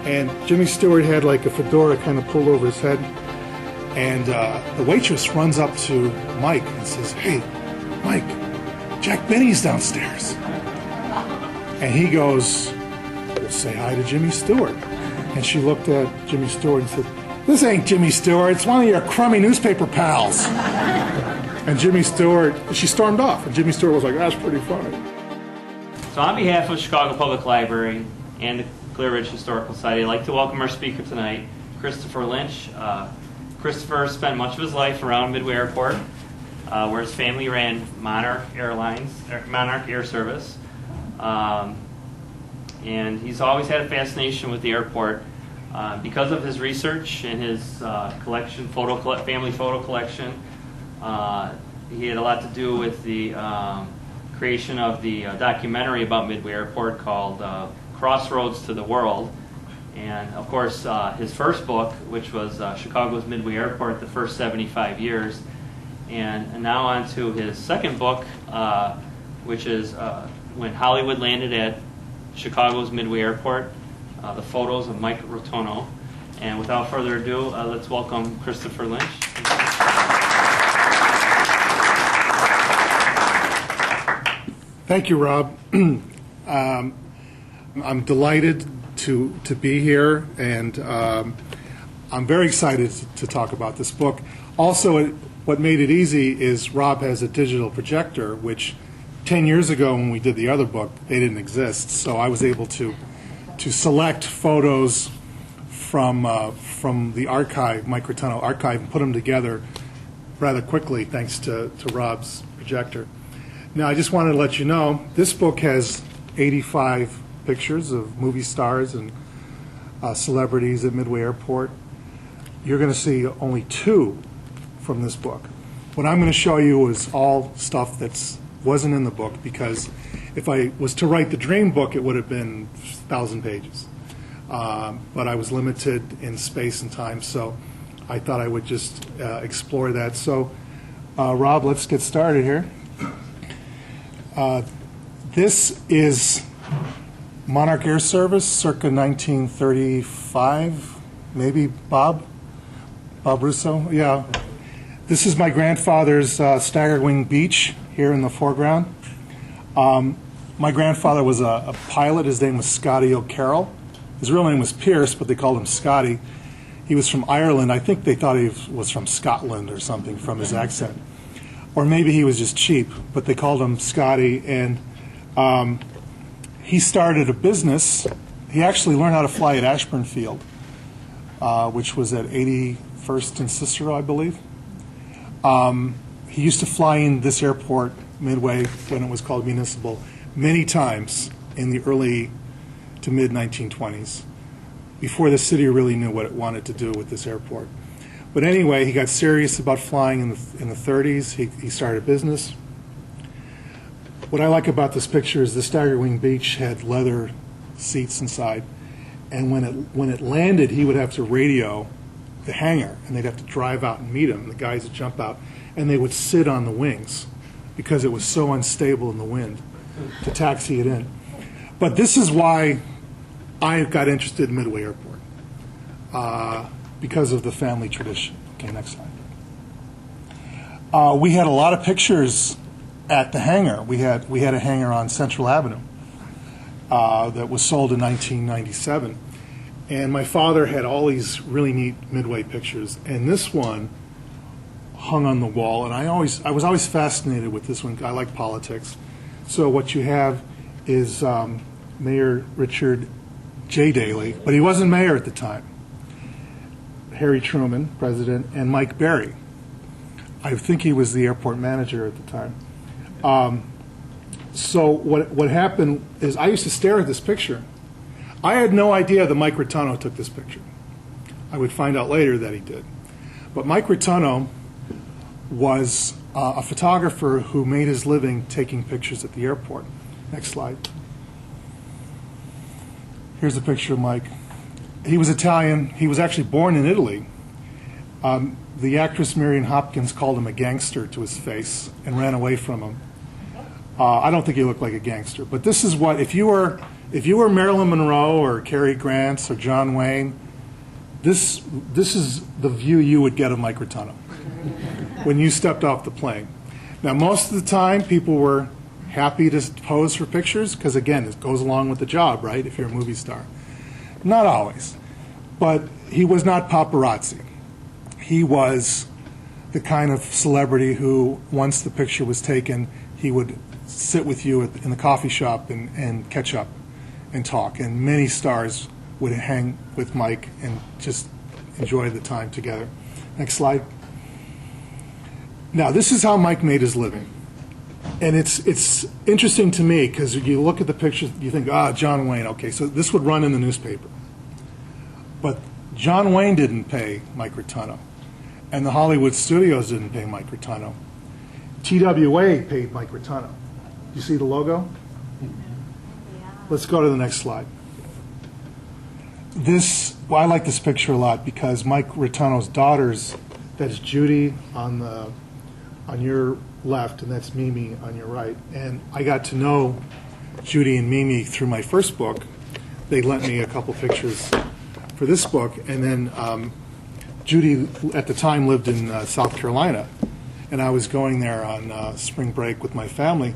And Jimmy Stewart had like a fedora kind of pulled over his head. And the waitress runs up to Mike and says, "Hey, Mike, Jack Benny's downstairs." And he goes, "Well, say hi to Jimmy Stewart." And she looked at Jimmy Stewart and said, "This ain't Jimmy Stewart, it's one of your crummy newspaper pals." And Jimmy Stewart, she stormed off, and Jimmy Stewart was like, "That's pretty funny." So on behalf of Chicago Public Library and the Clear Ridge Historical Society, I'd like to welcome our speaker tonight, Christopher Lynch. Christopher spent much of his life around Midway Airport, where his family ran Monarch Air Service. And he's always had a fascination with the airport because of his research and his collection, family photo collection. He had a lot to do with the creation of the documentary about Midway Airport called Crossroads to the World. And of course, his first book, which was Chicago's Midway Airport, the first 75 years. And now on to his second book, which is When Hollywood Landed at Chicago's Midway Airport, the photos of Mike Rotunno. And without further ado, let's welcome Christopher Lynch. Thank you, Rob. I'm delighted to be here, and I'm very excited to talk about this book. Also, what made it easy is Rob has a digital projector, which 10 years ago when we did the other book, they didn't exist. So I was able to select photos from the archive, Mike Rotunno archive, and put them together rather quickly thanks to Rob's projector. Now, I just wanted to let you know, this book has 85 pictures of movie stars and celebrities at Midway Airport. You're going to see only 2 from this book. What I'm going to show you is all stuff that wasn't in the book, because if I was to write the dream book, it would have been 1,000 pages. But I was limited in space and time, so I thought I would just explore that. So, Rob, let's get started here. This is Monarch Air Service, circa 1935, maybe, Bob Russo? Yeah. This is my grandfather's staggered wing beach here in the foreground. My grandfather was a pilot. His name was Scotty O'Carroll. His real name was Pierce, but they called him Scotty. He was from Ireland. I think they thought he was from Scotland or something from his accent. Or maybe he was just cheap, but they called him Scotty. And he started a business. He actually learned how to fly at Ashburn Field, which was at 81st and Cicero, I believe. He used to fly in this airport, Midway, when it was called Municipal, many times in the early to mid-1920s, before the city really knew what it wanted to do with this airport. But anyway, he got serious about flying in the 30s. He started a business. What I like about this picture is the staggered wing beach had leather seats inside, and when it landed, he would have to radio the hangar, and they'd have to drive out and meet him. The guys would jump out, and they would sit on the wings because it was so unstable in the wind to taxi it in. But this is why I got interested in Midway Airport, because of the family tradition. Okay, next slide. We had a lot of pictures at the hangar. We had a hangar on Central Avenue that was sold in 1997. And my father had all these really neat Midway pictures, and this one hung on the wall. And I was always fascinated with this one. I like politics. So what you have is Mayor Richard J. Daley, but he wasn't mayor at the time. Harry Truman, president, and Mike Berry. I think he was the airport manager at the time. So what happened is I used to stare at this picture. I had no idea that Mike Rotunno took this picture. I would find out later that he did. But Mike Rotunno was a photographer who made his living taking pictures at the airport. Next slide. Here's a picture of Mike. He was Italian. He was actually born in Italy. The actress Marion Hopkins called him a gangster to his face and ran away from him. I don't think he looked like a gangster, but this is what, if you were Marilyn Monroe or Cary Grant or John Wayne, this is the view you would get of Mike Rotunno when you stepped off the plane. Now, most of the time, people were happy to pose for pictures because, again, it goes along with the job, right, if you're a movie star. Not always, but he was not paparazzi. He was the kind of celebrity who, once the picture was taken, he would sit with you in the coffee shop and catch up and talk. And many stars would hang with Mike and just enjoy the time together. Next slide. Now, this is how Mike made his living. And it's interesting to me because you look at the picture, you think, John Wayne, okay, so this would run in the newspaper. But John Wayne didn't pay Mike Rotunno, and the Hollywood studios didn't pay Mike Rotunno. TWA paid Mike Rotunno. You see the logo? Let's go to the next slide. I like this picture a lot because Mike Rotunno's daughters, that's Judy on your left, and that's Mimi on your right. And I got to know Judy and Mimi through my first book. They lent me a couple pictures for this book, and then Judy at the time lived in South Carolina, and I was going there on spring break with my family,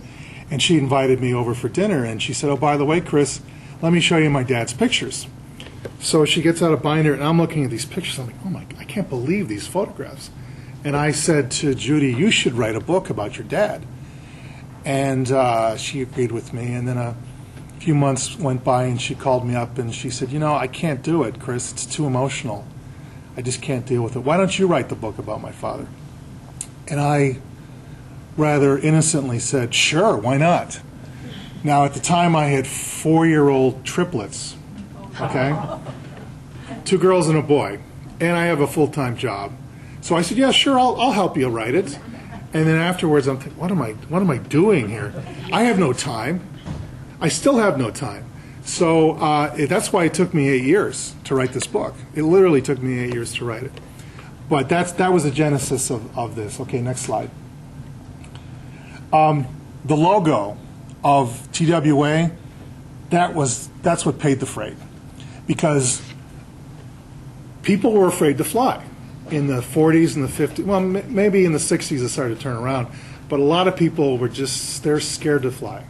and she invited me over for dinner, and she said, by the way, Chris, let me show you my dad's pictures. So she gets out a binder, and I'm looking at these pictures. I'm like, oh my, I can't believe these photographs. And I said to Judy, you should write a book about your dad. And she agreed with me. And then a few months went by, and she called me up, and she said, I can't do it, Chris. It's too emotional. I just can't deal with it. Why don't you write the book about my father? And I rather innocently said, sure, why not? Now, at the time, I had 4-year-old triplets, okay? 2 girls and a boy. And I have a full-time job. So I said, yeah, sure, I'll help you write it. And then afterwards, I'm thinking, what am I doing here? I have no time. I still have no time. So that's why it took me 8 years to write this book. It literally took me 8 years to write it. But that was the genesis of this. Okay, next slide. The logo of TWA, that's what paid the freight. Because people were afraid to fly. In the 40s and the 50s, well, maybe in the 60s it started to turn around, but a lot of people were they're scared to fly.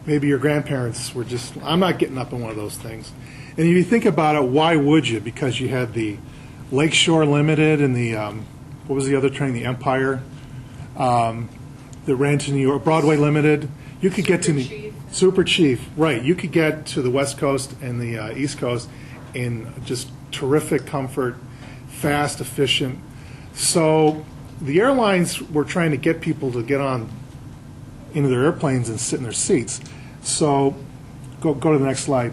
Maybe your grandparents were I'm not getting up in one of those things. And if you think about it, why would you? Because you had the Lakeshore Limited and the, what was the other train, the Empire, that ran to New York, Broadway Limited. You could get to Super Chief, right. You could get to the West Coast and the East Coast in just terrific comfort, fast, efficient. So the airlines were trying to get people to get on into their airplanes and sit in their seats. So go to the next slide.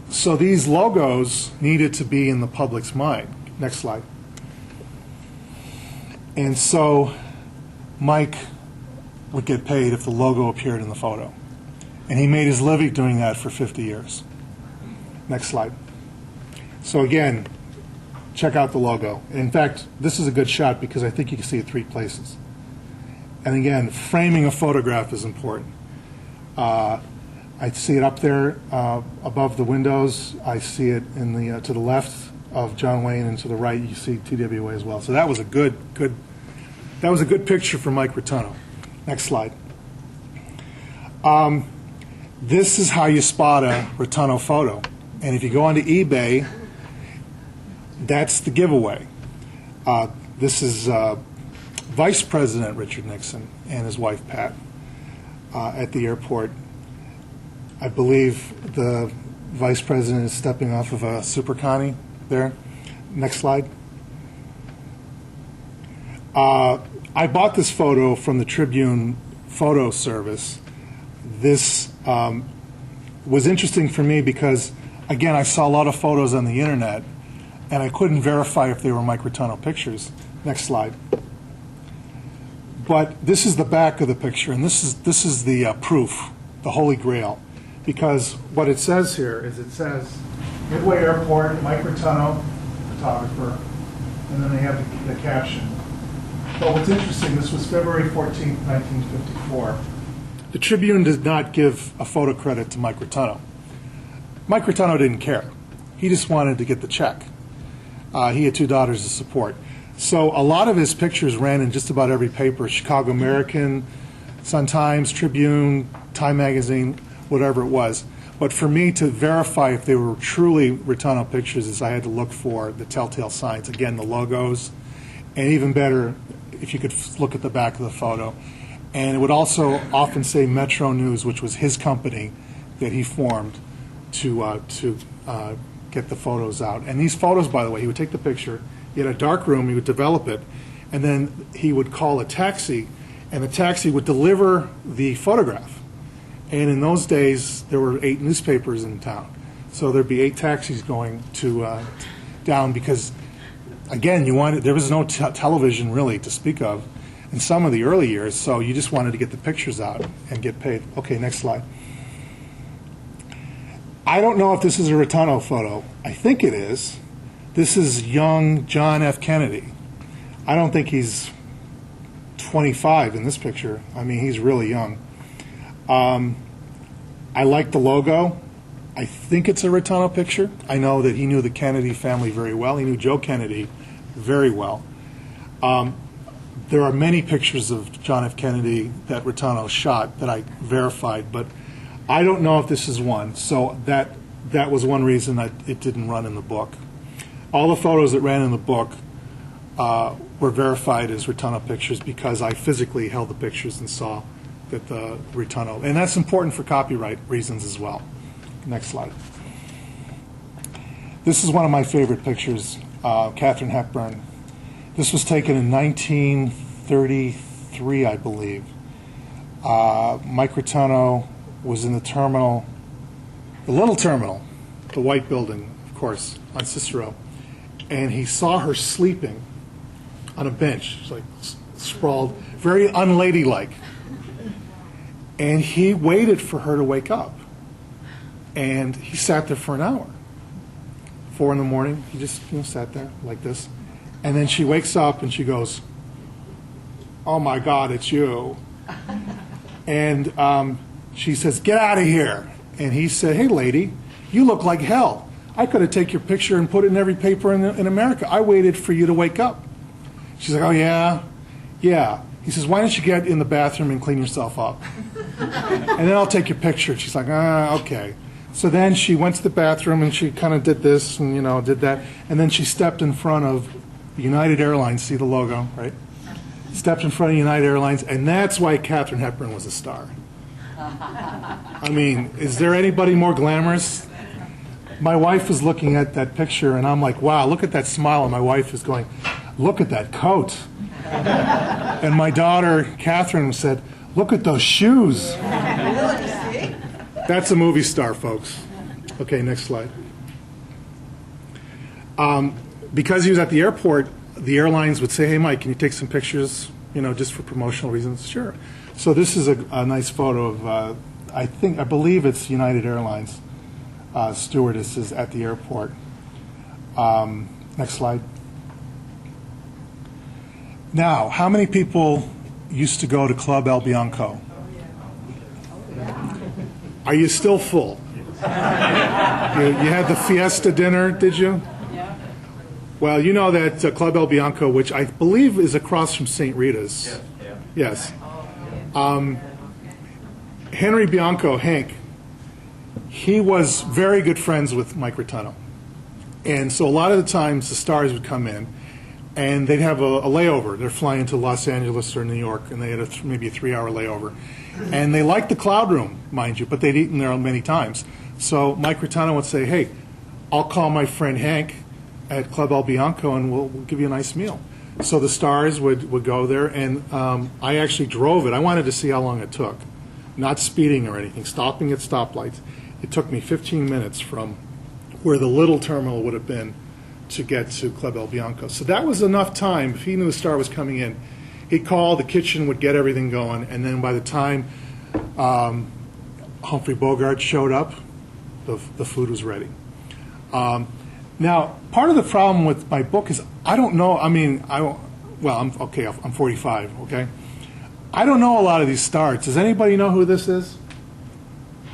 So these logos needed to be in the public's mind. Next slide. And so Mike would get paid if the logo appeared in the photo. And he made his living doing that for 50 years. Next slide. So again, check out the logo. In fact, this is a good shot because I think you can see it 3 places. And again, framing a photograph is important. I see it up there above the windows. I see it in the to the left of John Wayne, and to the right you see TWA as well. So that was a good picture for Mike Rotunno. Next slide. This is how you spot a Rotunno photo. And if you go onto eBay, that's the giveaway. This is Vice President Richard Nixon and his wife Pat at the airport. I believe the Vice President is stepping off of a Super Connie there. Next slide. I bought this photo from the Tribune Photo Service. This was interesting for me because, again, I saw a lot of photos on the internet, and I couldn't verify if they were Mike Rotunno pictures. Next slide. But this is the back of the picture, and this is the proof, the Holy Grail, because what it says here is it says Midway Airport, Mike Rotunno, photographer, and then they have the caption. But what's interesting, this was February 14th, 1954. The Tribune did not give a photo credit to Mike Rotunno. Mike Rotunno didn't care. He just wanted to get the check. He had 2 daughters to support. So a lot of his pictures ran in just about every paper, Chicago American, Sun-Times, Tribune, Time Magazine, whatever it was. But for me to verify if they were truly Rotunno pictures is I had to look for the telltale signs. Again, the logos, and even better, if you could look at the back of the photo. And it would also often say Metro News, which was his company that he formed to get the photos out. And these photos, by the way, he would take the picture, he had a dark room, he would develop it, and then he would call a taxi, and the taxi would deliver the photograph. And in those days, there were 8 newspapers in town. So there'd be 8 taxis going down because, again, there was no television really to speak of in some of the early years, so you just wanted to get the pictures out and get paid. Okay, next slide. I don't know if this is a Rotunno photo. I think it is. This is young John F. Kennedy. I don't think he's 25 in this picture. I mean, he's really young. I like the logo. I think it's a Rotunno picture. I know that he knew the Kennedy family very well. He knew Joe Kennedy very well. There are many pictures of John F. Kennedy that Rotunno shot that I verified, but I don't know if this is one. So that was one reason it didn't run in the book. All the photos that ran in the book were verified as Rotunno pictures because I physically held the pictures and saw that the Rotunno, and that's important for copyright reasons as well. Next slide. This is one of my favorite pictures, Katharine Hepburn. This was taken in 1933, I believe. Mike Rotunno was in the terminal, the little terminal, the white building, of course, on Cicero, and he saw her sleeping on a bench, like sprawled, very unladylike. And he waited for her to wake up. And he sat there for an hour. 4 in the morning, he just sat there like this. And then she wakes up and she goes, "Oh my God, it's you." And she says, "Get out of here." And he said, "Hey lady, you look like hell. I could have taken your picture and put it in every paper in America. I waited for you to wake up." She's like, "Oh yeah? Yeah." He says, "Why don't you get in the bathroom and clean yourself up? And then I'll take your picture." She's like, "Okay." So then she went to the bathroom and she kind of did this and, did that. And then she stepped in front of United Airlines. See the logo, right? Stepped in front of United Airlines. And that's why Katharine Hepburn was a star. I mean, is there anybody more glamorous? My wife was looking at that picture and I'm like, wow, look at that smile. And my wife is going, look at that coat. And my daughter, Catherine, said, look at those shoes. That's a movie star, folks. Okay, next slide. Because he was at the airport, the airlines would say, "Hey, Mike, can you take some pictures, just for promotional reasons?" Sure. So this is a nice photo of, I believe it's United Airlines stewardesses at the airport. Next slide. Now, how many people used to go to Club El Bianco? Are you still full? You had the fiesta dinner, did you? Yeah. Well, you know that Club El Bianco, which I believe is across from St. Rita's. Yeah. Yes. Henry Bianco, Hank, he was very good friends with Mike Rotunno. And so a lot of the times the stars would come in and they'd have a layover. They're flying to Los Angeles or New York, and they had maybe a 3-hour layover. And they liked the cloud room, mind you, but they'd eaten there many times. So Mike Rotunno would say, "Hey, I'll call my friend Hank at Club El Bianco, and we'll give you a nice meal." So the stars would go there, and I actually drove it. I wanted to see how long it took, not speeding or anything, stopping at stoplights. It took me 15 minutes from where the little terminal would have been to get to Club El Bianco. So that was enough time. If he knew a star was coming in, he'd call, the kitchen would get everything going, and then by the time Humphrey Bogart showed up, the food was ready. Now, part of the problem with my book is I don't know. I mean, I'm 45. Okay, I don't know a lot of these stars. Does anybody know who this is?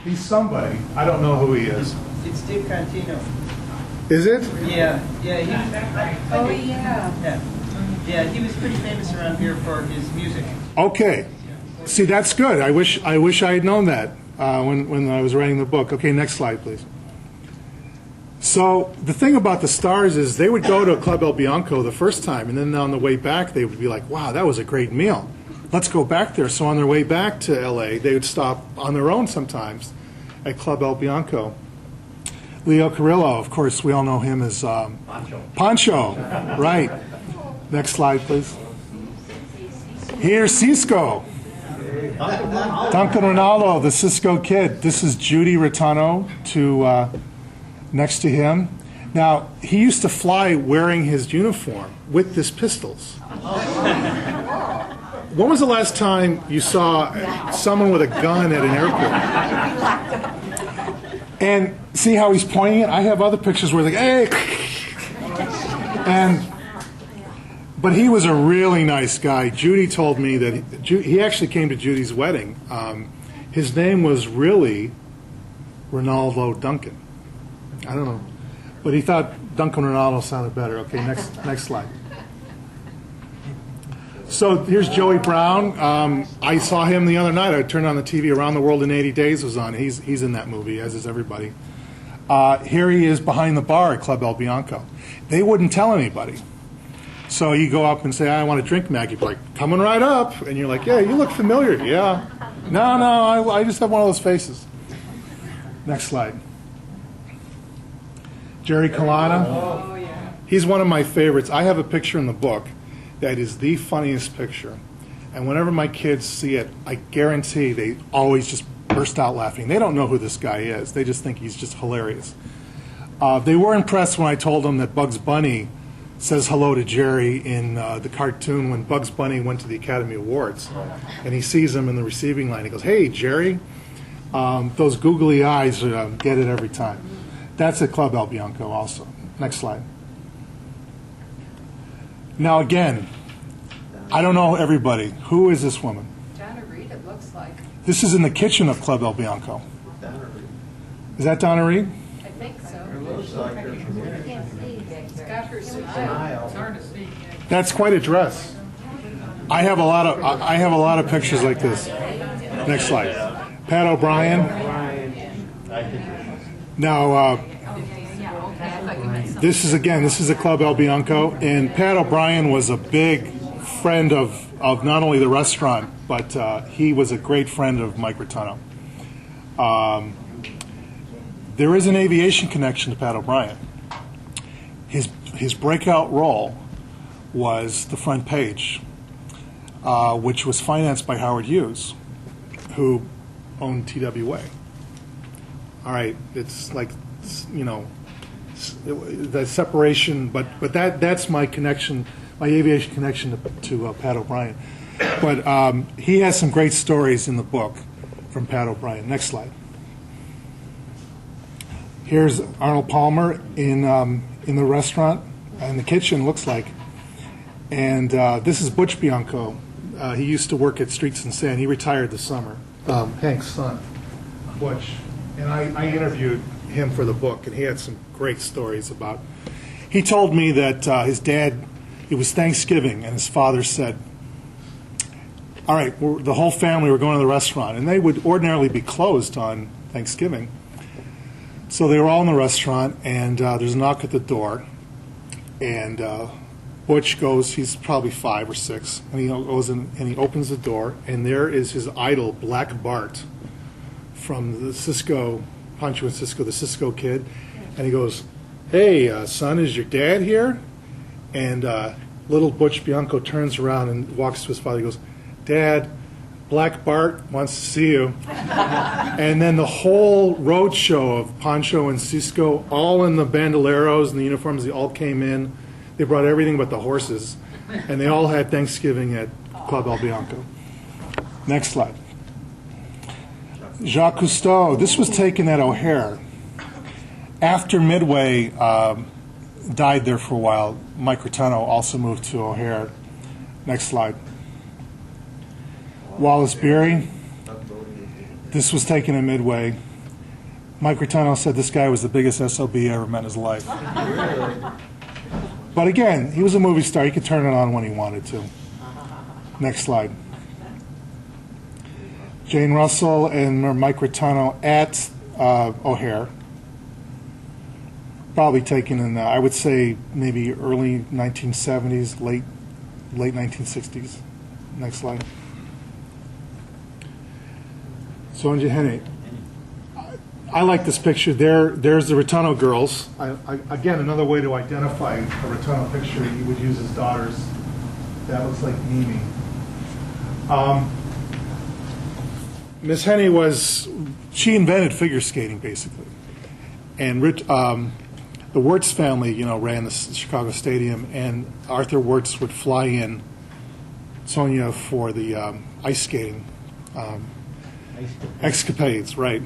He's somebody. I don't know who he is. It's Steve Contino. Is it? Yeah. Oh, yeah. Yeah, he was pretty famous around here for his music. Okay. See, that's good. I wish I had known that when I was writing the book. Okay, next slide, please. So the thing about the stars is they would go to Club El Bianco the first time, and then on the way back they would be like, wow, that was a great meal. Let's go back there. So on their way back to L.A., they would stop on their own sometimes at Club El Bianco. Leo Carrillo, of course, we all know him as Pancho. Right. Next slide, please. Here's Cisco. Duncan Ronaldo, the Cisco kid. This is Judy Rotuno next to him. Now, he used to fly wearing his uniform with his pistols. When was the last time you saw someone with a gun at an airport? And see how he's pointing it? I have other pictures where he's like, hey! But he was a really nice guy. Judy told me that he actually came to Judy's wedding. His name was really Ronaldo Duncan. I don't know. But he thought Duncan Ronaldo sounded better. Okay, next slide. So here's Joey Brown. I saw him the other night. I turned on the TV. Around the World in 80 Days was on. He's in that movie, as is everybody. Here he is behind the bar at Club El Bianco. They wouldn't tell anybody. So you go up and say, I want to drink Maggie. Like, coming right up. And you're like, yeah, you look familiar. Yeah. No, I just have one of those faces. Next slide. Jerry Kalana. Oh, yeah. He's one of my favorites. I have a picture in the book that is the funniest picture. And whenever my kids see it, I guarantee they always just burst out laughing. They don't know who this guy is. They just think he's just hilarious. They were impressed when I told them that Bugs Bunny says hello to Jerry in the cartoon when Bugs Bunny went to the Academy Awards. And he sees him in the receiving line. He goes, hey, Jerry. Those googly eyes get it every time. That's at Club El Bianco also. Next slide. Now again, I don't know everybody. Who is this woman? Donna Reed, it looks like. This is in the kitchen of Club El Bianco. Is that Donna Reed? I think so. It looks like her. It's got her smile. It's hard to see. That's quite a dress. I have a lot of pictures like this. Next slide. Pat O'Brien. Now, this is a Club El Bianco, and Pat O'Brien was a big friend of not only the restaurant, but he was a great friend of Mike Rotunno. There is an aviation connection to Pat O'Brien. His breakout role was the front page, which was financed by Howard Hughes, who owned TWA. All right, it's like, you know, the separation, but that's my connection, my aviation connection to Pat O'Brien. But he has some great stories in the book from Pat O'Brien. Next slide. Here's Arnold Palmer in the restaurant, in the kitchen, looks like. And this is Butch Bianco. He used to work at Streets and Sand. He retired this summer. Hank's son, Butch. And I interviewed him for the book, and he had some great stories about. He told me that his dad, it was Thanksgiving, and his father said, all right, the whole family were going to the restaurant, and they would ordinarily be closed on Thanksgiving. So they were all in the restaurant, and there's a knock at the door, and Butch goes, he's probably 5 or 6, and he goes in and he opens the door, and there is his idol, Black Bart, from the Cisco, Pancho and Cisco, the Cisco kid, and he goes, hey, son, is your dad here? And little Butch Bianco turns around and walks to his father. He goes, Dad, Black Bart wants to see you. And then the whole road show of Pancho and Cisco, all in the bandoleros and the uniforms, they all came in. They brought everything but the horses, and they all had Thanksgiving at Club El Bianco. Next slide. Jacques Cousteau. This was taken at O'Hare. After Midway died there for a while. Mike Rotunno also moved to O'Hare. Next slide. Wallace Beery. This was taken in Midway. Mike Rotunno said this guy was the biggest SOB he ever met in his life. But again, he was a movie star. He could turn it on when he wanted to. Next slide. Jane Russell and Mike Rotunno at O'Hare. Probably taken in, I would say, maybe early 1970s, late 1960s. Next slide. Sonja Henne. I like this picture. There's the Rotunno girls. Again, another way to identify a Rotunno picture, you would use his daughters. That looks like Mimi. Miss Henne she invented figure skating, basically. And the Wirtz family, ran the Chicago Stadium, and Arthur Wirtz would fly in Sonia for the ice skating escapades, right?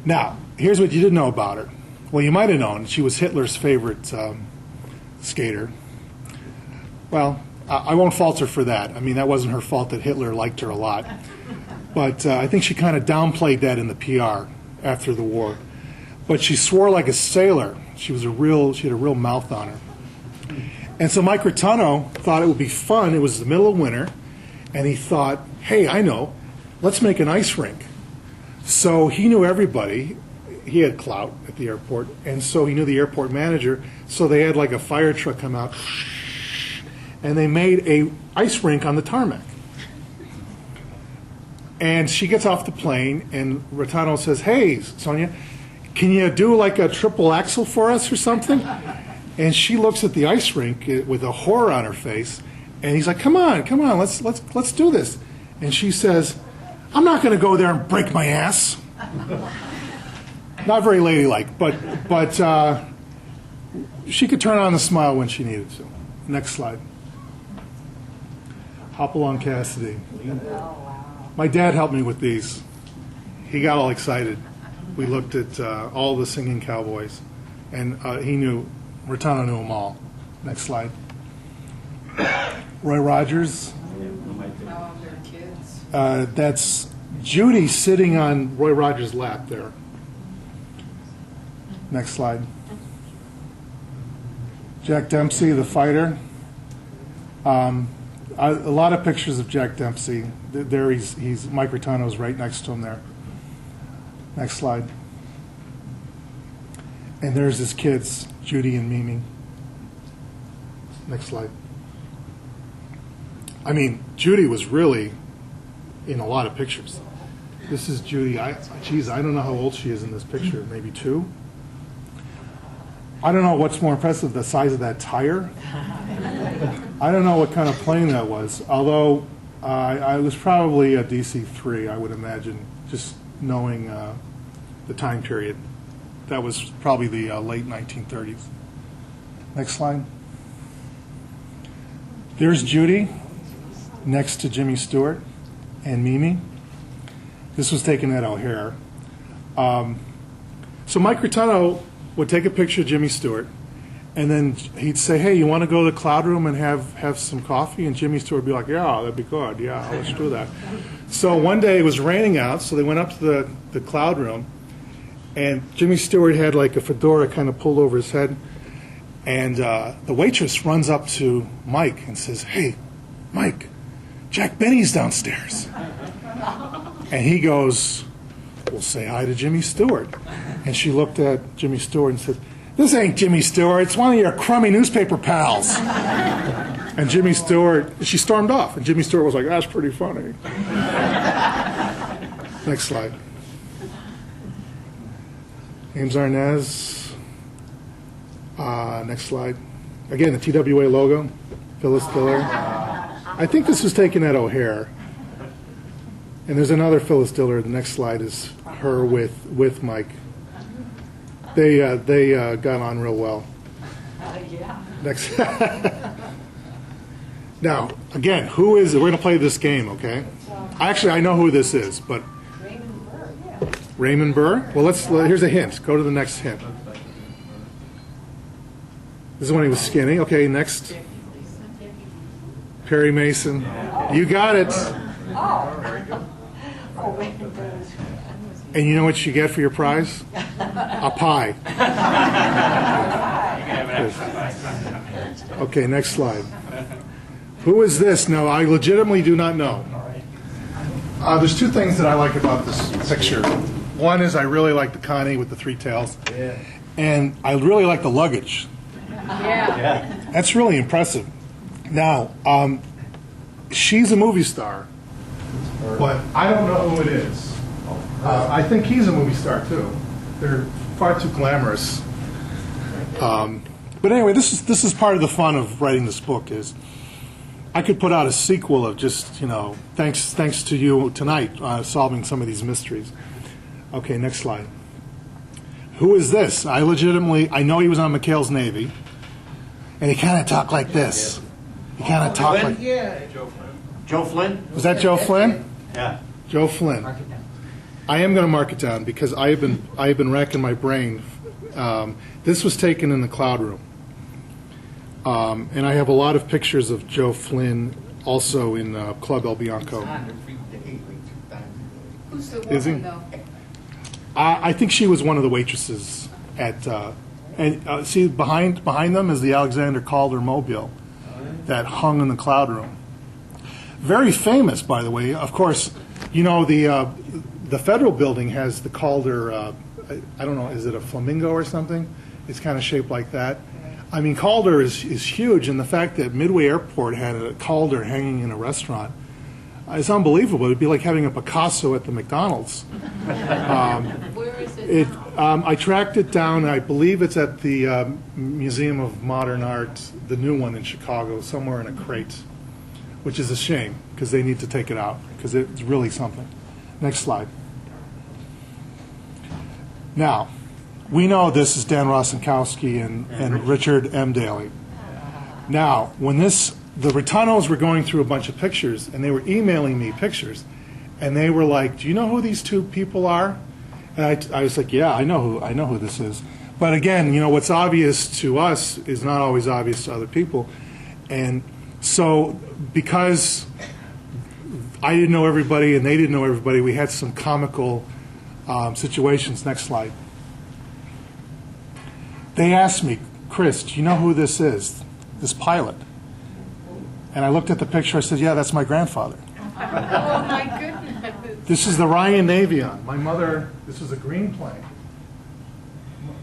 Now, here's what you didn't know about her. Well, you might have known she was Hitler's favorite skater. Well, I won't fault her for that. I mean, that wasn't her fault that Hitler liked her a lot. But I think she kind of downplayed that in the PR after the war. But she swore like a sailor. She had a real mouth on her. And so Mike Rotunno thought it would be fun. It was the middle of winter, and he thought, hey, I know, let's make an ice rink. So he knew everybody. He had clout at the airport, and so he knew the airport manager. So they had like a fire truck come out, and they made a ice rink on the tarmac. And she gets off the plane, and Rotunno says, hey, Sonia, can you do like a triple axel for us or something? And she looks at the ice rink with a horror on her face, and he's like, come on, let's do this. And she says, I'm not going to go there and break my ass. Not very ladylike, but she could turn on a smile when she needed to. Next slide. Hopalong Cassidy. My dad helped me with these. He got all excited. We looked at all the singing cowboys, and Rotunno knew them all. Next slide. Roy Rogers. Their kids. That's Judy sitting on Roy Rogers' lap there. Next slide. Jack Dempsey, the fighter. A lot of pictures of Jack Dempsey. There he's Mike Rotunno's right next to him there. Next slide. And there's his kids, Judy and Mimi. Next slide. I mean, Judy was really in a lot of pictures. This is Judy. I don't know how old she is in this picture. Maybe 2? I don't know what's more impressive, the size of that tire. I don't know what kind of plane that was, although I was probably a DC-3, I would imagine, just knowing the time period. That was probably the late 1930s. Next slide. There's Judy next to Jimmy Stewart and Mimi. This was taken at O'Hare. So Mike Rotunno would take a picture of Jimmy Stewart, and then he'd say, hey, you want to go to the cloud room and have some coffee? And Jimmy Stewart would be like, yeah, that'd be good. Yeah, let's do that. So one day it was raining out, so they went up to the cloud room, and Jimmy Stewart had like a fedora kind of pulled over his head, and the waitress runs up to Mike and says, hey, Mike, Jack Benny's downstairs. And he goes, well, say hi to Jimmy Stewart. And she looked at Jimmy Stewart and said, this ain't Jimmy Stewart, it's one of your crummy newspaper pals. And Jimmy Stewart, she stormed off, and Jimmy Stewart was like, that's pretty funny. Next slide. James Arnaz. Next slide. Again, the TWA logo, Phyllis Diller. I think this was taken at O'Hare. And there's another Phyllis Diller. The next slide is her with Mike. They got on real well. Yeah. Next. Now, again, who is it? We're going to play this game, okay? Actually, I know who this is, but Raymond Burr, yeah. Raymond Burr? Well, here's a hint. Go to the next hint. This is when he was skinny. Okay, next. Perry Mason. You got it. And you know what you get for your prize? A pie. Okay, next slide. Who is this? No, I legitimately do not know. There's two things that I like about this picture. One is I really like the Connie with the three tails. Yeah. And I really like the luggage. Yeah. That's really impressive. Now, she's a movie star, but I don't know who it is. I think he's a movie star too. They're far too glamorous. But anyway, this is part of the fun of writing this book. Is I could put out a sequel of just thanks to you tonight solving some of these mysteries. Okay, next slide. Who is this? I know he was on McHale's Navy, and he kind of talked like this. He kind of talked like. Yeah. Joe Flynn. Was that Joe Flynn? Yeah. Joe Flynn. I am going to mark it down because I have been racking my brain. This was taken in the cloud room, and I have a lot of pictures of Joe Flynn also in Club El Bianco. Who's the Is he? woman, though? I think she was one of the waitresses at. And see, behind them is the Alexander Calder mobile that hung in the cloud room. Very famous, by the way. Of course, the federal building has the Calder. I don't know, is it a flamingo or something? It's kind of shaped like that. I mean, Calder is huge, and the fact that Midway Airport had a Calder hanging in a restaurant is unbelievable. It'd be like having a Picasso at the McDonald's. Where is it now? I tracked it down. I believe it's at the Museum of Modern Art, the new one in Chicago, somewhere in a crate, which is a shame because they need to take it out because it's really something. Next slide. Now, we know this is Dan Rosenkowski and Richard M. Daley. Now, when the Rotunos were going through a bunch of pictures, and they were emailing me pictures, and they were like, "Do you know who these two people are?" And I was like, "Yeah, I know who this is." But again, what's obvious to us is not always obvious to other people, and so because I didn't know everybody and they didn't know everybody, we had some comical situations. Next slide. They asked me, "Chris, do you know who this is? This pilot?" And I looked at the picture. I said, "Yeah, that's my grandfather." Oh, my goodness. This is the Ryan Avion. My mother, this was a green plane.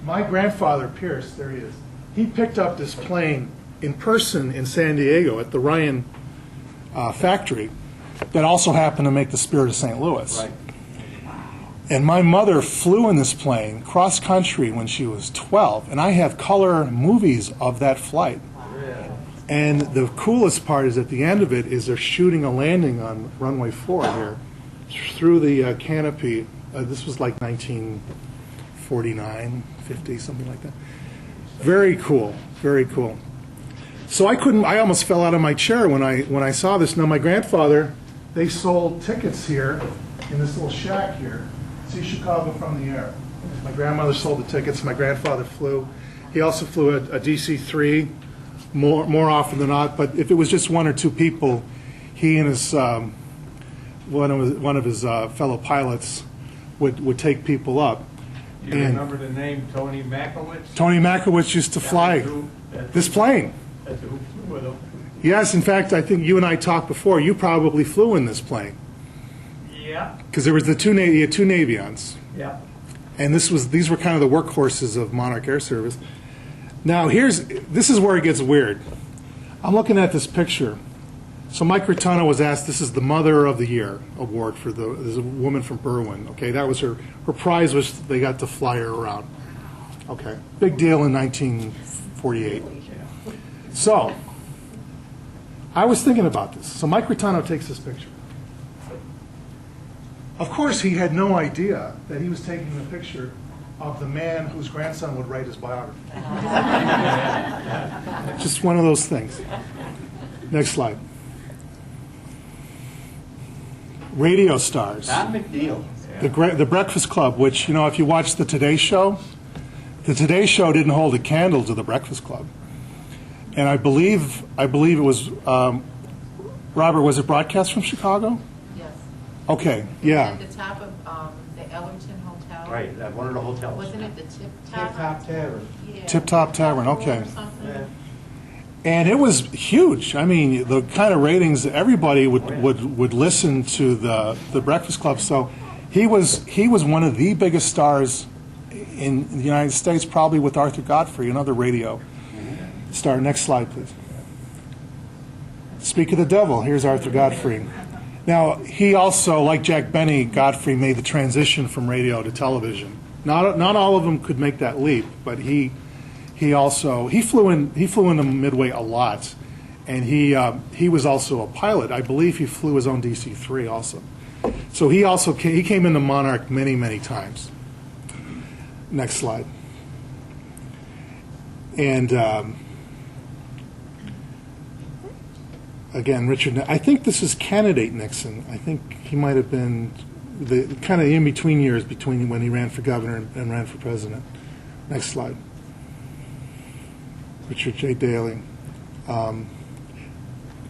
My grandfather, Pierce, there he is. He picked up this plane in person in San Diego at the Ryan factory that also happened to make the Spirit of St. Louis. Right. And my mother flew in this plane cross country when she was 12, and I have color movies of that flight. And the coolest part is at the end of it is they're shooting a landing on runway 4 here through the canopy. This was like 1949, 50, something like that. Very cool, very cool. So I almost fell out of my chair when I saw this. Now my grandfather, they sold tickets here in this little shack here. See Chicago from the air. My grandmother sold the tickets. My grandfather flew. He also flew a DC-3 more often than not. But if it was just one or two people, he and his one of his fellow pilots would take people up. You remember the name Tony Makowitz? Tony Makowitz used to fly this plane. That's who flew with him. Yes, in fact, I think you and I talked before. You probably flew in this plane Yeah. because there was the two Navions. Yeah. And these were kind of the workhorses of Monarch Air Service. Now this is where it gets weird. I'm looking at this picture. So Mike Rotunno was asked, this is the Mother of the Year award for there's a woman from Berwyn. Okay, that was her prize was they got to fly her around. Okay, big deal in 1948. So I was thinking about this. So Mike Rotunno takes this picture. Of course, he had no idea that he was taking the picture of the man whose grandson would write his biography. Just one of those things. Next slide. Radio stars. Not McNeil. The Breakfast Club, which, if you watch the Today Show didn't hold a candle to the Breakfast Club. And I believe it was, Robert, was it broadcast from Chicago? Yes. Okay, yeah. At the top of the Ellington Hotel. Right, at one of the hotels. Wasn't it the Tip Top? Tip Top Tavern. Yeah. Tip Top Tavern, okay. Or something. Yeah. And it was huge. I mean, the kind of ratings that everybody would listen to the Breakfast Club. So he was one of the biggest stars in the United States, probably with Arthur Godfrey, another radio star. Next slide, please. Speak of the devil. Here's Arthur Godfrey. Now, he also, like Jack Benny, Godfrey made the transition from radio to television. Not all of them could make that leap, but he flew into Midway a lot, and he was also a pilot. I believe he flew his own DC-3 also. So he came into Monarch many times. Next slide. And again, Richard, I think this is candidate Nixon. I think he might have been the kind of in-between years between when he ran for governor and ran for president. Next slide. Richard J. Daley. Kind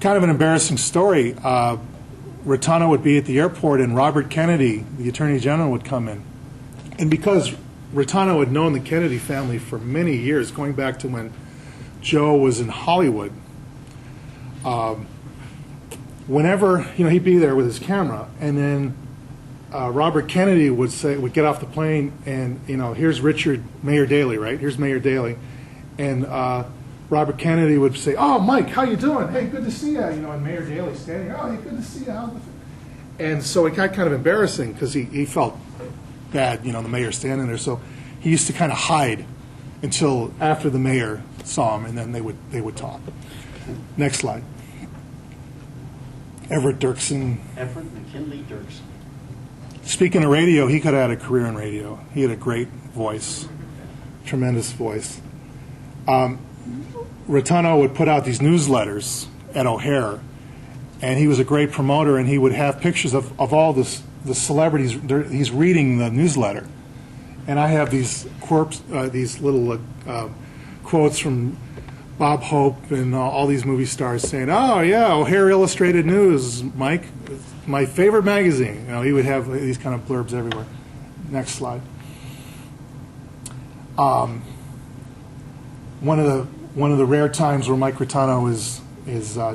of an embarrassing story. Rotuno would be at the airport, and Robert Kennedy, the Attorney General, would come in. And because Rotuno had known the Kennedy family for many years, going back to when Joe was in Hollywood, whenever he'd be there with his camera, and then Robert Kennedy would get off the plane, and here's Mayor Daley, right? Here's Mayor Daley. And Robert Kennedy would say, "Oh, Mike, how you doing? Hey, good to see you." And Mayor Daley standing there, "Oh, hey, good to see you." And so it got kind of embarrassing because he felt bad, the mayor standing there. So he used to kind of hide until after the mayor saw him, and then they would talk. Next slide. Everett Dirksen. Everett McKinley Dirksen. Speaking of radio, he could have had a career in radio. He had a great voice, tremendous voice. Rotuno would put out these newsletters at O'Hare, and he was a great promoter, and he would have pictures of all the celebrities. He's reading the newsletter. And I have these little quotes from Bob Hope and all these movie stars saying, "Oh, yeah, O'Hare Illustrated News, Mike, my favorite magazine." He would have these kind of blurbs everywhere. Next slide. One of the rare times where Mike Rotunno is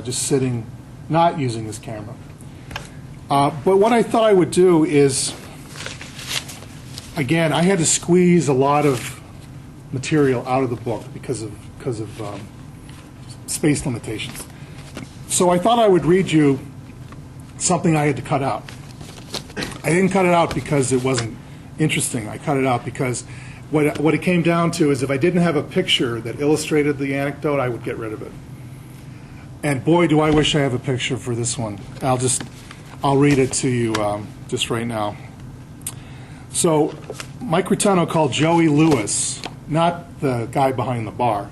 just sitting, not using his camera. But what I thought I would do is, again, I had to squeeze a lot of material out of the book because of space limitations. So I thought I would read you something I had to cut out. I didn't cut it out because it wasn't interesting. I cut it out because what it came down to is if I didn't have a picture that illustrated the anecdote, I would get rid of it. And boy, do I wish I have a picture for this one. I'll read it to you just right now. So Mike Rotunno called Joey Lewis, not the guy behind the bar,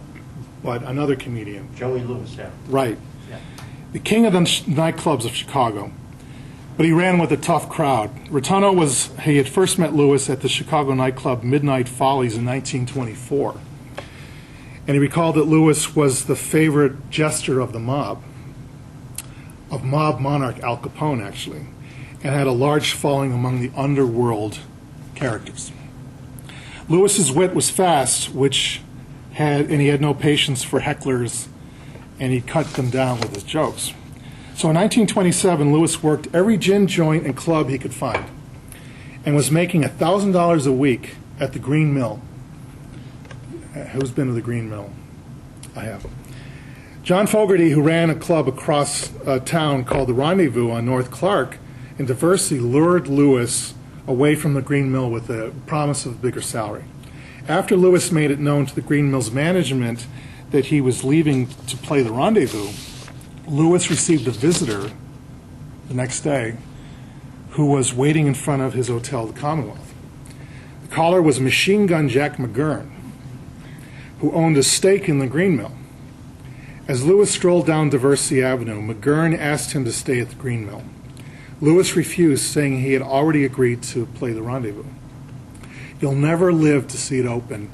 but another comedian. Joey Lewis, yeah. Right. Yeah. The king of the nightclubs of Chicago. But he ran with a tough crowd. Rotunno he had first met Lewis at the Chicago nightclub Midnight Follies in 1924. And he recalled that Lewis was the favorite jester of the mob, of mob monarch Al Capone, actually, and had a large following among the underworld characters. Lewis's wit was fast, and he had no patience for hecklers, and he cut them down with his jokes. So in 1927, Lewis worked every gin joint and club he could find and was making $1,000 a week at the Green Mill. Who's been to the Green Mill? I have. John Fogerty, who ran a club across town called the Rendezvous on North Clark, in Diversey lured Lewis away from the Green Mill with the promise of a bigger salary. After Lewis made it known to the Green Mill's management that he was leaving to play the Rendezvous, Lewis received a visitor the next day who was waiting in front of his hotel, the Commonwealth. The caller was Machine Gun Jack McGurn, who owned a stake in the Green Mill. As Lewis strolled down Diversey Avenue, McGurn asked him to stay at the Green Mill. Lewis refused, saying he had already agreed to play the Rendezvous. "You'll never live to see it open,"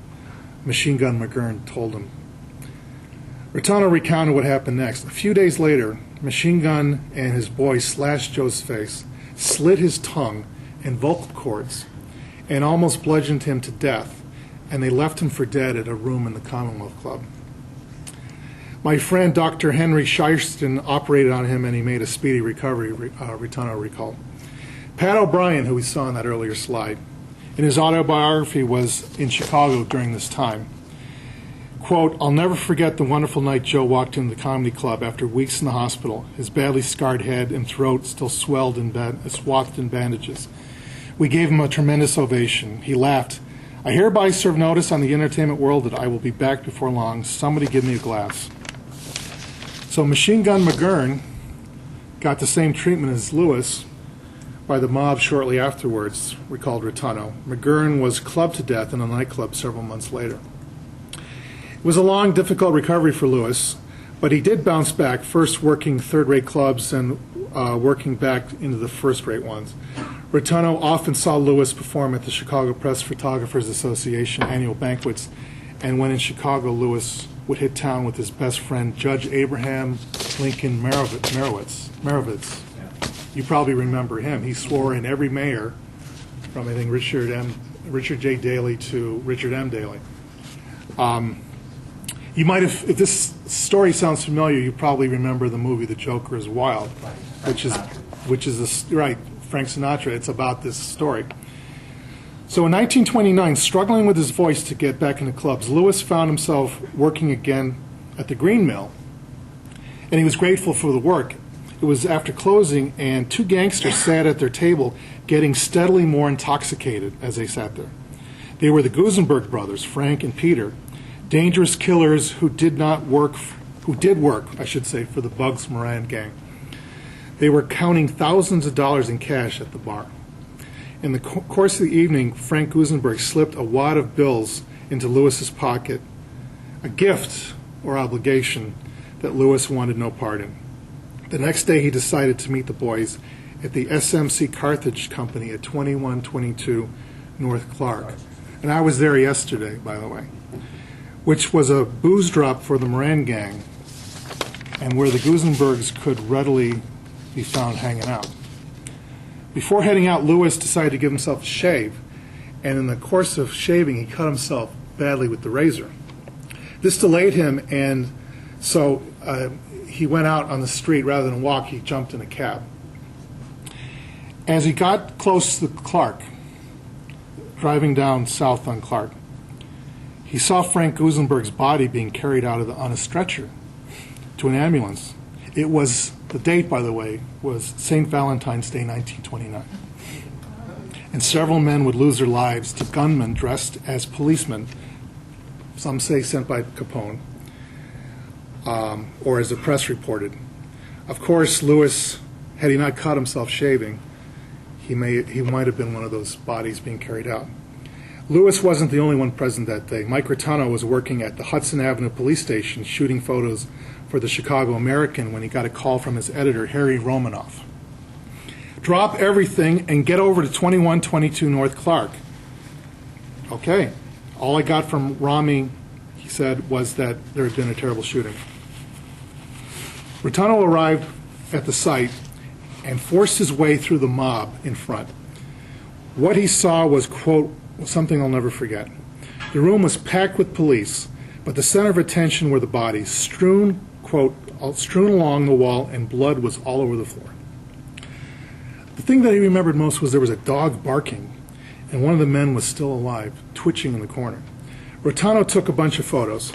Machine Gun McGurn told him. Rotuno recounted what happened next. A few days later, Machine Gun and his boys slashed Joe's face, slit his tongue and vocal cords, and almost bludgeoned him to death, and they left him for dead at a room in the Commonwealth Club. My friend Dr. Henry Shireston operated on him, and he made a speedy recovery, Rotuno recalled. Pat O'Brien, who we saw in that earlier slide, in his autobiography was in Chicago during this time. Quote, "I'll never forget the wonderful night Joe walked into the comedy club after weeks in the hospital, his badly scarred head and throat still swathed in bandages. We gave him a tremendous ovation. He laughed. I hereby serve notice on the entertainment world that I will be back before long. Somebody give me a glass." So Machine Gun McGurn got the same treatment as Lewis by the mob shortly afterwards, recalled Rotuno. McGurn was clubbed to death in a nightclub several months later. It was a long, difficult recovery for Lewis, but he did bounce back, first working third-rate clubs and working back into the first-rate ones. Rotuno often saw Lewis perform at the Chicago Press Photographers Association annual banquets, and when in Chicago, Lewis would hit town with his best friend, Judge Abraham Lincoln Merowitz. You probably remember him. He swore in every mayor, from I think Richard J. Daley to Richard M. Daley. You might have, if this story sounds familiar, you probably remember the movie The Joker is Wild, which is right, Frank Sinatra. It's about this story. So in 1929, struggling with his voice to get back into clubs, Lewis found himself working again at the Green Mill, and he was grateful for the work. It was after closing, and two gangsters sat at their table, getting steadily more intoxicated as they sat there. They were the Gusenberg brothers, Frank and Peter, dangerous killers who did work, for the Bugs Moran gang. They were counting thousands of dollars in cash at the bar. In the course of the evening, Frank Gusenberg slipped a wad of bills into Lewis's pocket, a gift or obligation that Lewis wanted no part in. The next day, he decided to meet the boys at the SMC Carthage Company at 2122 North Clark. And I was there yesterday, by the way, which was a booze drop for the Moran gang and where the Gusenbergs could readily be found hanging out. Before heading out, Lewis decided to give himself a shave, and in the course of shaving, he cut himself badly with the razor. This delayed him, and so he went out on the street. Rather than walk, he jumped in a cab. As he got close to Clark, driving down south on Clark, he saw Frank Gusenberg's body being carried out on a stretcher to an ambulance. It was, the date, by the way, was St. Valentine's Day, 1929. And several men would lose their lives to gunmen dressed as policemen, some say sent by Capone, or as the press reported. Of course, Lewis, had he not cut himself shaving, he might have been one of those bodies being carried out. Lewis wasn't the only one present that day. Mike Rotunno was working at the Hudson Avenue police station shooting photos for the Chicago American when he got a call from his editor, Harry Romanoff. Drop everything and get over to 2122 North Clark. Okay. All I got from Rami, he said, was that there had been a terrible shooting. Rotunno arrived at the site and forced his way through the mob in front. What he saw was, quote, something I'll never forget. The room was packed with police, but the center of attention were the bodies, strewn, quote, strewn along the wall, and blood was all over the floor. The thing that he remembered most was there was a dog barking, and one of the men was still alive, twitching in the corner. Rotunno took a bunch of photos,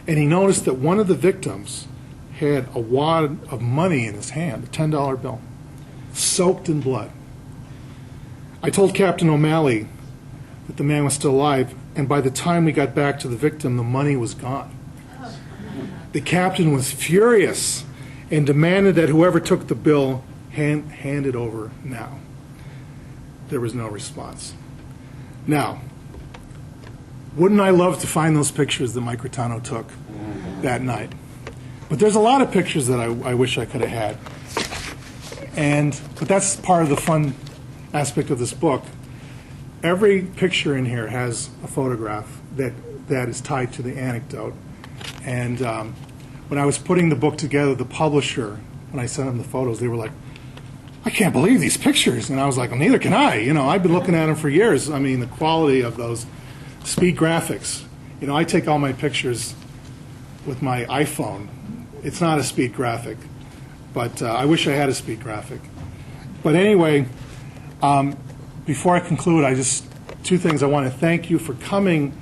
and he noticed that one of the victims had a wad of money in his hand, a $10 bill, soaked in blood. I told Captain O'Malley that the man was still alive, and by the time we got back to the victim, the money was gone. The captain was furious and demanded that whoever took the bill hand it over now. There was no response. Now, wouldn't I love to find those pictures that Mike Rotunno took that night? But there's a lot of pictures that I wish I could have had. But that's part of the fun aspect of this book. Every picture in here has a photograph that is tied to the anecdote. And when I was putting the book together, the publisher, when I sent them the photos, they were like, I can't believe these pictures. And I was like, well, neither can I. You know, I've been looking at them for years. I mean, the quality of those speed graphics. You know, I take all my pictures with my iPhone. It's not a speed graphic, but I wish I had a speed graphic. But anyway, before I conclude, two things. I want to thank you for coming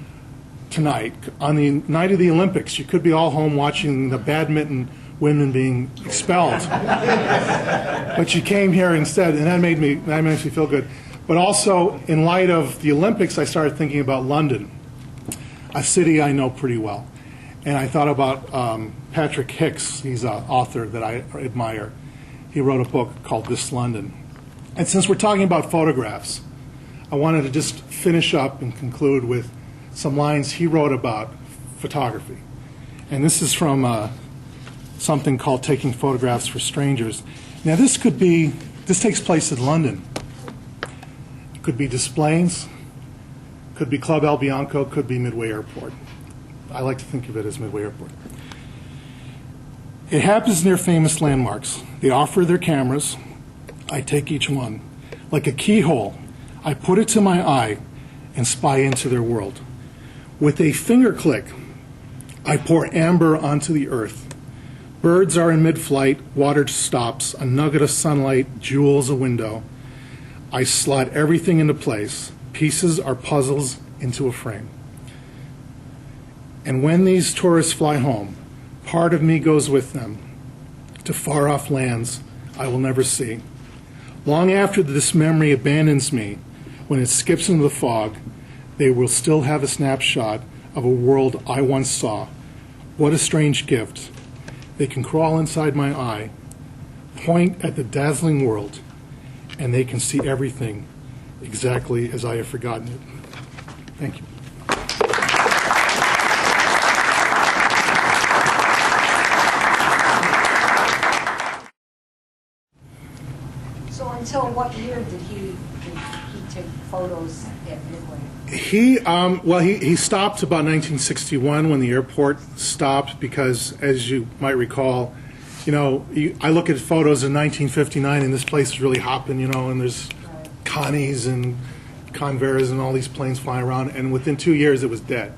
tonight. On the night of the Olympics, you could be all home watching the badminton women being expelled. But you came here instead, and that makes me feel good. But also, in light of the Olympics, I started thinking about London, a city I know pretty well. And I thought about Patrick Hicks. He's an author that I admire. He wrote a book called This London. And since we're talking about photographs, I wanted to just finish up and conclude with some lines he wrote about photography. And this is from something called Taking Photographs for Strangers. Now this takes place in London. It could be Des Plaines, could be Club El Bianco, could be Midway Airport. I like to think of it as Midway Airport. It happens near famous landmarks. They offer their cameras. I take each one. Like a keyhole, I put it to my eye and spy into their world. With a finger click, I pour amber onto the earth. Birds are in mid-flight, water stops, a nugget of sunlight, jewels a window. I slot everything into place. Pieces are puzzles into a frame. And when these tourists fly home, part of me goes with them to far-off lands I will never see. Long after this memory abandons me, when it skips into the fog, they will still have a snapshot of a world I once saw. What a strange gift. They can crawl inside my eye, point at the dazzling world, and they can see everything exactly as I have forgotten it. Thank you. So until what year did he take photos at Midway? He stopped about 1961 when the airport stopped because, as you might recall, I look at photos in 1959 and this place is really hopping, and there's Connies and Convaras and all these planes flying around, and within 2 years it was dead.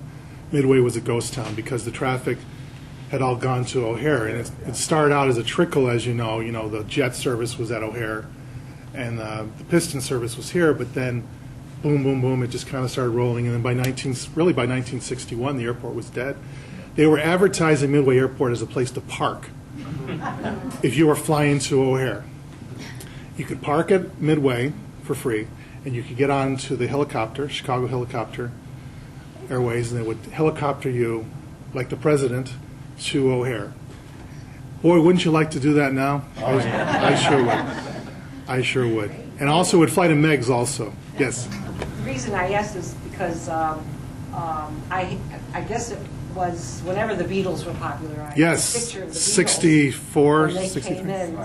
Midway was a ghost town because the traffic had all gone to O'Hare, and it started out as a trickle, as you know, the jet service was at O'Hare, and the piston service was here, but then boom, boom, boom, it just kind of started rolling, and then by 1961, the airport was dead. They were advertising Midway Airport as a place to park if you were flying to O'Hare. You could park at Midway for free, and you could get on to the helicopter, Chicago Helicopter Airways, and they would helicopter you, like the president, to O'Hare. Boy, wouldn't you like to do that now? I sure would. I sure would. And also would fly to Meg's also. Yes? The reason I asked is because I guess it was whenever the Beatles were popular. I Yes, had a picture of the Beatles 64, when they 63. came in.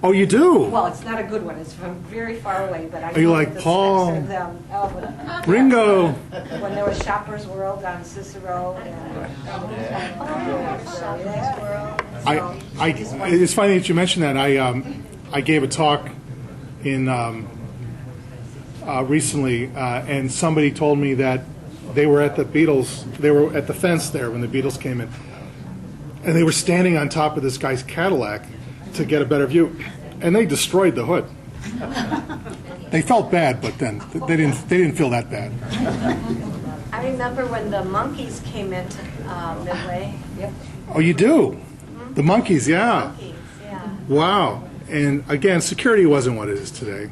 Oh, you do? Well, it's not a good one. It's from very far away, but I Are you know like the Paul? specs of them. Oh, Ringo. when there was Shoppers World on Cicero. And, It's funny that you mentioned that. I gave a talk in recently, and somebody told me that they were at the Beatles. They were at the fence there when the Beatles came in, and they were standing on top of this guy's Cadillac to get a better view, and they destroyed the hood. They felt bad, but then they didn't feel that bad. I remember when the monkeys came into Midway. Yep. Oh, you do? The Monkees, yeah. Monkeys, yeah. Wow. And again, security wasn't what it is today.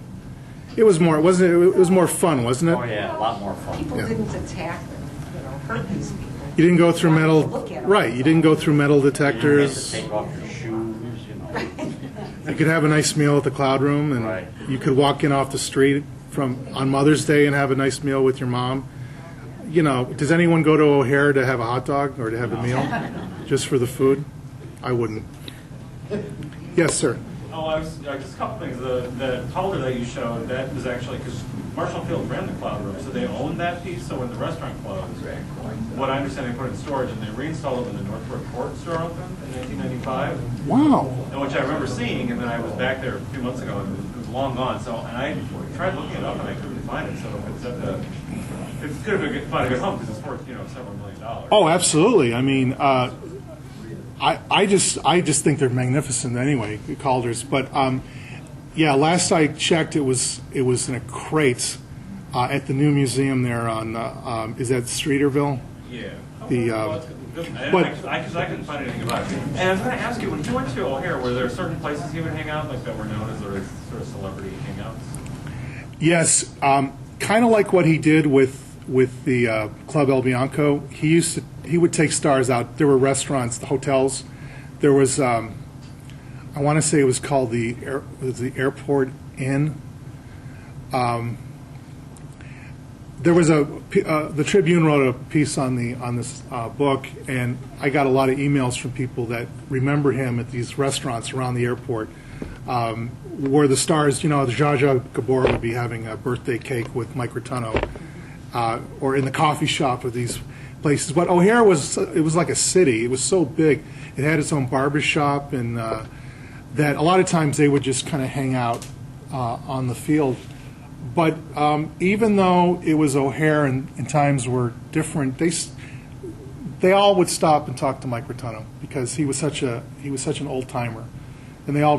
It was more, wasn't it? It was more fun, wasn't it? Oh, yeah, a lot more fun. People Yeah. didn't attack them, hurt these people. You didn't go through metal, Look at 'em. right? You didn't go through metal You didn't have to detectors. take off your shoes, You could have a nice meal at the Cloud Room, and Right. you could walk in off the street on Mother's Day and have a nice meal with your mom. Does anyone go to O'Hare to have a hot dog or to have a meal just for the food? I wouldn't. Yes, sir. Just a couple things. The color that you showed, that was actually because Marshall Field ran the cloud room, so they owned that piece. So when the restaurant closed, what I understand, they put it in storage and they reinstalled it when the Northport Port store opened in 1995. Wow. And which I remember seeing, and then I was back there a few months ago, and it was long gone. So, and I tried looking it up, and I couldn't find it. So it's at the, it's good if you find a good home because it's worth several $1 million. Oh, absolutely. I mean, I just think they're magnificent anyway, the Calders. But yeah, last I checked, it was in a crate at the new museum there on is that Streeterville? Yeah. But because I couldn't find anything about it. And I was going to ask you, when you went to O'Hare, were there certain places you would hang out, like that were known as sort of celebrity hangouts? yes, kind of like what he did with the Club El Bianco. He would take stars out. There were restaurants, the hotels. There was I want to say it was called the Airport Inn. There was the Tribune wrote a piece on this book, and I got a lot of emails from people that remember him at these restaurants around the airport, where the stars, the Zsa Zsa Gabor would be having a birthday cake with Mike Rotunno, or in the coffee shop of these places. But O'Hare was like a city. It was so big. It had its own barber shop, and that a lot of times they would just kind of hang out on the field. But even though it was O'Hare and times were different, they all would stop and talk to Mike Rotunno because he was such an old timer, and they all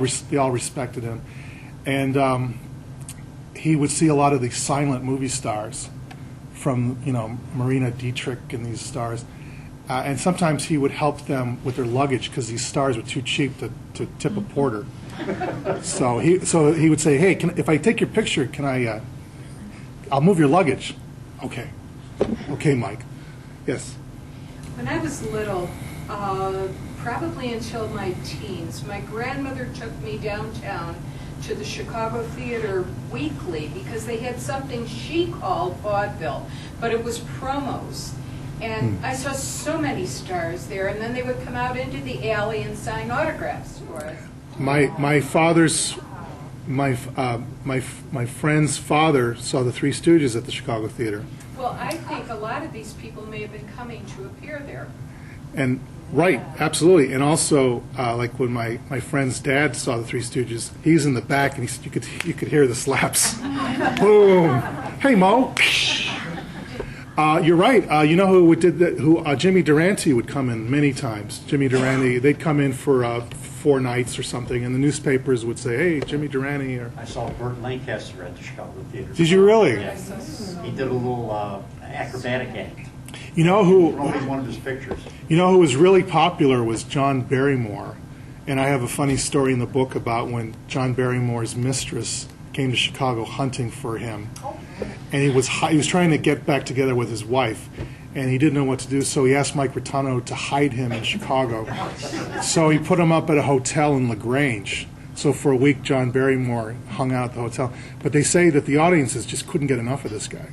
respected him. And he would see a lot of these silent movie stars from Marina Dietrich and these stars, and sometimes he would help them with their luggage because these stars were too cheap to tip a porter. So he would say, "Hey, if I take your picture, can I? I'll move your luggage." Okay, Mike. Yes. When I was little, probably until my teens, my grandmother took me downtown to the Chicago Theater weekly because they had something she called vaudeville, but it was promos. And I saw so many stars there, and then they would come out into the alley and sign autographs for us. My friend's father saw the Three Stooges at the Chicago Theater. Well, I think a lot of these people may have been coming to appear there. And right, absolutely. And also, like when my friend's dad saw the Three Stooges, he's in the back, and you could hear the slaps. Boom! Hey, Mo. You're right. You know who did that? Jimmy Durante would come in many times. Jimmy Durante, they'd come in for 4 nights or something, and the newspapers would say, "Hey, Jimmy Durante." Or I saw Burt Lancaster at the Chicago Theater. did you really? Yeah. He did a little acrobatic act. You know who? One of his pictures. You know who was really popular was John Barrymore, and I have a funny story in the book about when John Barrymore's mistress came to Chicago hunting for him, and he was trying to get back together with his wife, and he didn't know what to do, so he asked Mike Rotunno to hide him in Chicago. So he put him up at a hotel in LaGrange. So for a week, John Barrymore hung out at the hotel. But they say that the audiences just couldn't get enough of this guy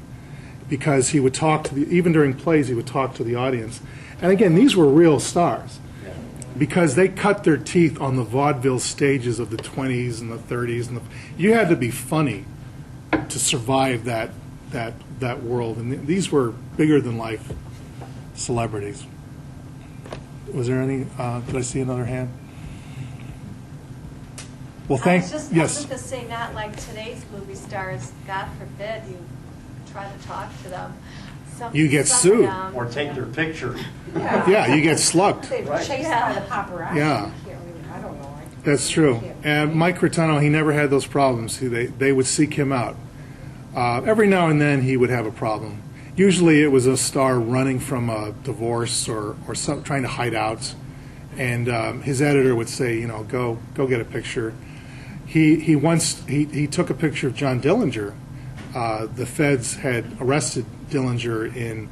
because he would talk even during plays, he would talk to the audience. And again, these were real stars because they cut their teeth on the vaudeville stages of the 20s and the 30s. You had to be funny to survive that world, and these were bigger than life celebrities. Was there any? Did I see another hand? Well, I was yes. just going to say, not like today's movie stars. God forbid you try to talk to them. You get sued. Or take their picture. Yeah, you get slugged. They were chased by the paparazzi. Yeah. I don't know. That's true. And Mike Rotunno, he never had those problems. They would seek him out. Every now and then he would have a problem. Usually it was a star running from a divorce or trying to hide out. And his editor would say, go get a picture. He took a picture of John Dillinger. The feds had arrested Dillinger in,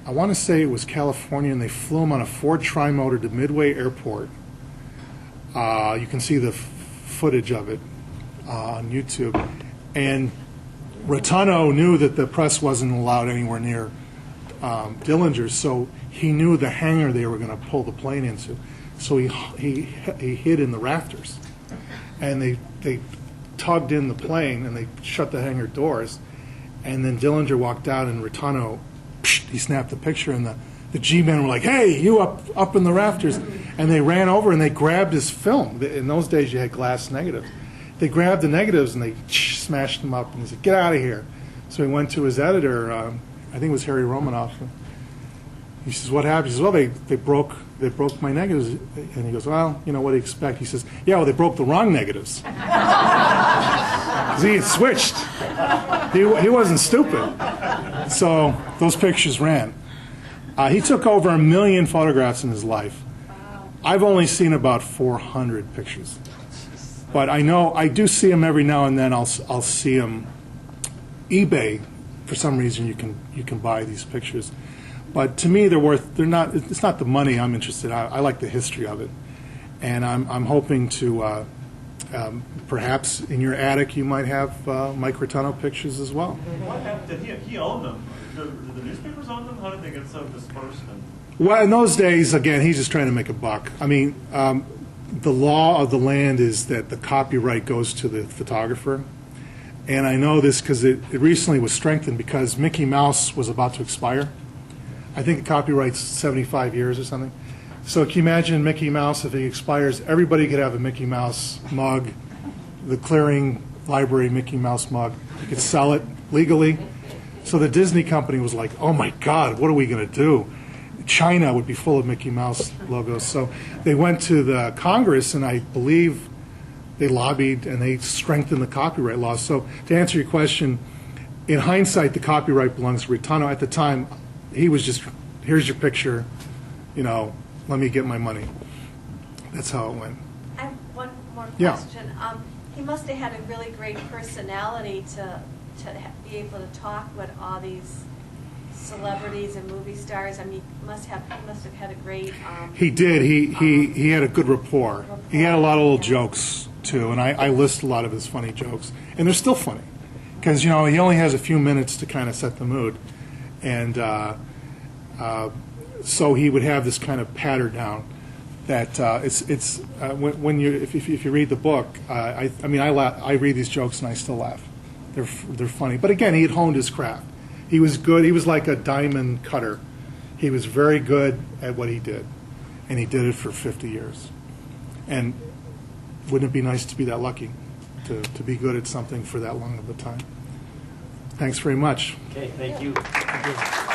I want to say it was California, and they flew him on a Ford Tri-Motor to Midway Airport. You can see the footage of it on YouTube. And Rotunno knew that the press wasn't allowed anywhere near Dillinger, so he knew the hangar they were going to pull the plane into. So he hid in the rafters, and they tugged in the plane and they shut the hangar doors, And then Dillinger walked out, and Rotuno, he snapped the picture, and the G-men were like, "Hey, you up in the rafters!" And they ran over and they grabbed his film. In those days, you had glass negatives. They grabbed the negatives and they smashed them up. And he said, "Get out of here!" So he went to his editor. I think it was Harry Romanoff. He says, "What happened?" He says, "Well, they broke my negatives." And he goes, "Well, you know, what do you expect?" He says, "Yeah, well, they broke the wrong negatives." 'Cause he had switched. He wasn't stupid. So those pictures ran. He took over 1 million photographs in his life. I've only seen about 400 pictures. But I know I do see him every now and then. I'll see him. eBay, for some reason, you can buy these pictures. But to me, they're not. It's not the money I'm interested in. I like the history of it, and I'm hoping to perhaps in your attic you might have Mike Rotunno pictures as well. What happened? Did he own them? Did the newspapers own them? How did they get so dispersed? Well, in those days, again, he's just trying to make a buck. I mean, the law of the land is that the copyright goes to the photographer. And I know this because it recently was strengthened because Mickey Mouse was about to expire. I think the copyright's 75 years or something. So can you imagine Mickey Mouse, if he expires, everybody could have a Mickey Mouse mug, the Clearing Library Mickey Mouse mug. You could sell it legally. So the Disney company was like, "Oh my God, what are we going to do?" China would be full of Mickey Mouse logos. So they went to the Congress, and I believe they lobbied and they strengthened the copyright law. So to answer your question, in hindsight, the copyright belongs to Rotuno. At the time, he was just, "Here's your picture, you know, let me get my money." That's how it went. I have one more Yeah. question. He must have had a really great personality to be able to talk with all these celebrities and movie stars. I mean, he must have had a great. He did. He had a good rapport. He had a lot of little jokes too, and I list a lot of his funny jokes, and they're still funny because he only has a few minutes to kind of set the mood, and so he would have this kind of pattern down that it's when you if you read the book, I read these jokes and I still laugh. They're funny, but again, he had honed his craft. He was good. He was like a diamond cutter. He was very good at what he did, and he did it for 50 years. And wouldn't it be nice to be that lucky, to be good at something for that long of a time? Thanks very much. Okay, thank you. Thank you.